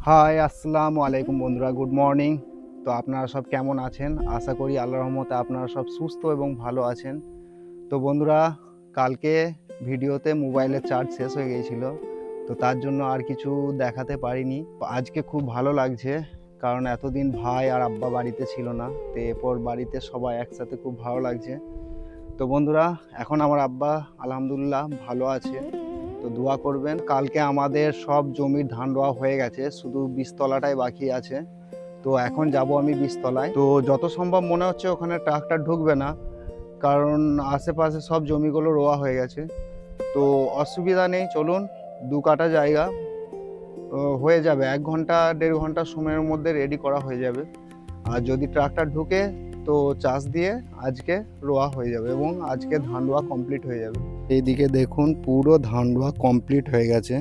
High আসসালামু আলাইকুম বন্ধুরা, গুড মর্নিং। তো আপনারা সব কেমন আছেন? আশা করি আল্লাহর রহমতে আপনারা সব সুস্থ এবং ভালো আছেন। তো বন্ধুরা, কালকে ভিডিওতে মোবাইলের চার্জ শেষ হয়ে গিয়েছিল, তো তার জন্য আর কিছু দেখাতে পারিনি। আজকে খুব ভালো লাগছে, কারণ এতদিন ভাই আর আব্বা বাড়িতে ছিল না, তো এরপর বাড়িতে সবাই একসাথে খুব ভালো লাগছে। তো বন্ধুরা, এখন আমার আব্বা আলহামদুলিল্লাহ ভালো আছে, তো দোয়া করবেন। কালকে আমাদের সব জমির ধান রোয়া হয়ে গেছে, শুধু বীজতলাটাই বাকি আছে। তো এখন যাব আমি বীজতলায়। তো যত সম্ভব মনে হচ্ছে ওখানে ট্রাক্টর ঢুকবে না, কারণ আশেপাশে সব জমিগুলো রোয়া হয়ে গেছে। তো অসুবিধা নেই, চলুন। 2 কাঠা জায়গা হয়ে যাবে, 1 ঘন্টা 1.5 ঘন্টা সময়ের মধ্যে রেডি করা হয়ে যাবে। আর যদি ট্রাক্টর ঢুকে তো চাষ দিয়ে আজকে রোয়া হয়ে যাবে এবং আজকে ধান রোয়া কমপ্লিট হয়ে যাবে। এইদিকে দেখুন, পুরো ধান রোয়া কমপ্লিট হয়ে গেছে,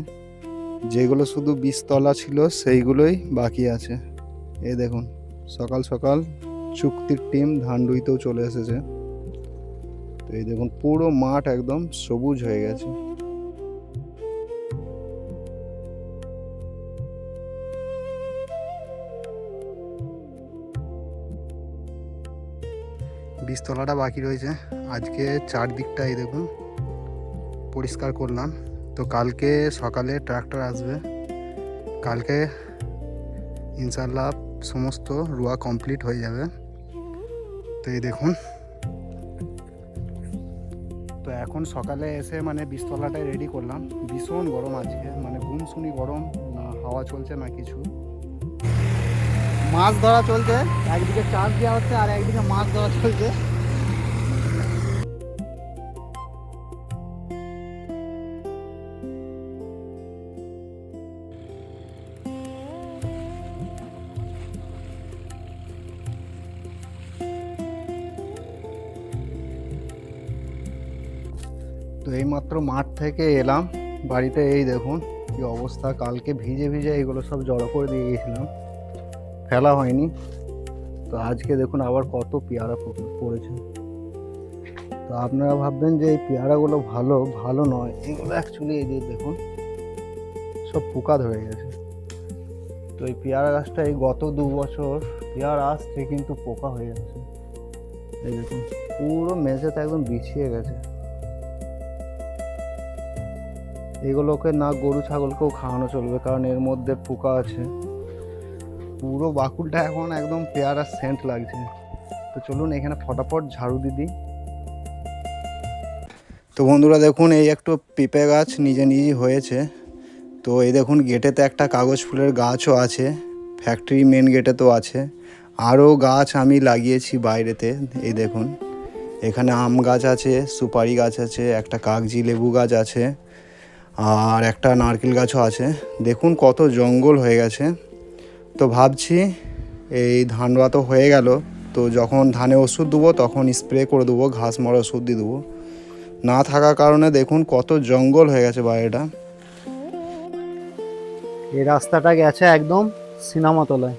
যেগুলো শুধু বীজতলা ছিল সেইগুলোই বাকি আছে। এই দেখুন, সকাল সকাল চুক্তির টিম ধান রুইতেও চলে এসেছে। তো এই দেখুন, পুরো মাঠ একদম সবুজ হয়ে গেছে। বীজতলাটা বাকি রয়েছে, আজকে চারদিকটা এই দেখুন পরিষ্কার করলাম। তো কালকে সকালে ট্রাক্টর আসবে, কালকে ইনশাল্লাহ সমস্ত রোয়া কমপ্লিট হয়ে যাবে। তো এই দেখুন, তো এখন সকালে এসে মানে বীজতলাটাই রেডি করলাম। ভীষণ গরম আজকে, মানে গুমসুনি গরম, না হাওয়া চলছে না কিছু। মাছ ধরা চলছে, একদিকে চাষ দেওয়া হচ্ছে আর একদিকে মাছ ধরা চলছে। তো এইমাত্র মাঠ থেকে এলাম বাড়িতে, এই দেখুন কি অবস্থা। কালকে ভিজে ভিজে এগুলো সব জড়ো করে দিয়ে গেছিলাম, ফেলা হয়নি। তো আজকে দেখুন আবার কত পেয়ারা পড়েছে। তো আপনারা ভাববেন যে এই পেয়ারাগুলো ভালো, ভালো নয় এগুলো। অ্যাকচুয়ালি এই যে দেখুন সব পোকা ধরে গেছে। তো এই পেয়ারা গাছটা এই গত 2 বছর পেয়ারা আসছে, কিন্তু পোকা হয়ে গেছে। এই দেখুন পুরো মেঝেতে একদম বিছিয়ে গেছে। এগুলোকে না গরু ছাগলকেও খাওয়ানো চলবে, কারণ এর মধ্যে পোকা আছে। পুরো বাকুলটা এখন একদম পেয়ারার সেন্ট লাগছে। তো চলুন এখানে ফটাফট ঝাড়ু দিদি। তো বন্ধুরা দেখুন, এই একটু পেঁপে গাছ নিজে নিজে হয়েছে। তো এই দেখুন, গেটেতে একটা কাগজ ফুলের গাছও আছে, ফ্যাক্টরি মেন গেটে তো আছে। আরও গাছ আমি লাগিয়েছি বাইরেতে। এই দেখুন, এখানে আম গাছ আছে, সুপারি গাছ আছে, একটা কাগজি লেবু গাছ আছে, আর একটা নারকেল গাছও আছে। দেখুন কত জঙ্গল হয়ে গেছে। তো ভাবছি এই ধান রোয়া তো হয়ে গেল, তো যখন ধানে ওষুধ দেবো তখন স্প্রে করে দেবো, ঘাস মরা ওষুধ দিয়ে দেবো। না থাকার কারণে দেখুন কত জঙ্গল হয়ে গেছে বাইরেটা। এই রাস্তাটা গেছে একদম সিনেমাতলায়।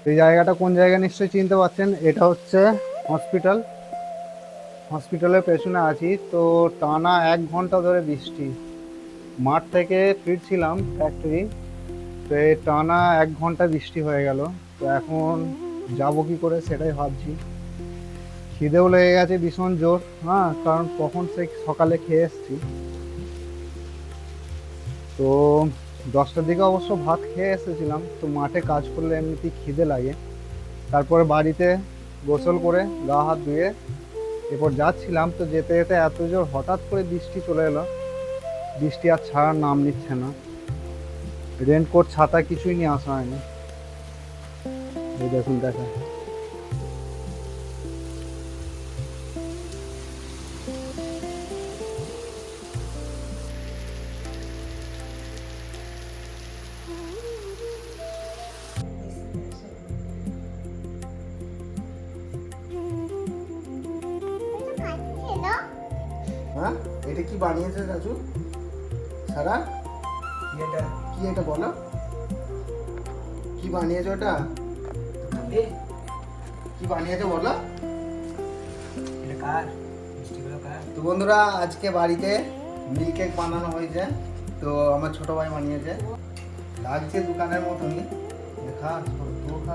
এই জায়গাটা কোন জায়গা নিশ্চয়ই চিনতে পারছেন, এটা হচ্ছে হসপিটাল। হসপিটালের পেছনে আছি। তো টানা 1 ঘন্টা ধরে বৃষ্টি, মাঠ থেকে ফিরছিলাম ফ্যাক্টরি, তো এই টানা 1 ঘন্টা বৃষ্টি হয়ে গেল। তো এখন যাব কি করে সেটাই ভাবছি। খিদেও লেগে গেছে ভীষণ জোর, হ্যাঁ, কারণ কখন সে সকালে খেয়ে এসছি। তো 10টার দিকে অবশ্য ভাত খেয়ে এসেছিলাম। তো মাঠে কাজ করলে এমনিতেই খিদে লাগে। তারপরে বাড়িতে গোসল করে গা হাত ধুয়ে এরপর যাচ্ছিলাম। তো যেতে যেতে এত জোর হঠাৎ করে বৃষ্টি চলে এলো, বৃষ্টি আর ছাড়ার নাম নিচ্ছে না। রেনকোট ছাতা কিছুই নিয়ে আসা হয়নি। এই দেখুন দেখা, হ্যাঁ এটা কি বানিয়েছে রাজু? সারা কি এটা বলো, কি বানিয়েছো? ওটা কি বানিয়েছো বলো? তো বন্ধুরা, আজকে বাড়িতে মিল্ক কেক বানানো হয়েছে, তো আমার ছোট ভাই বানিয়েছে। লাগছে দোকানের মতনই দেখা ছোট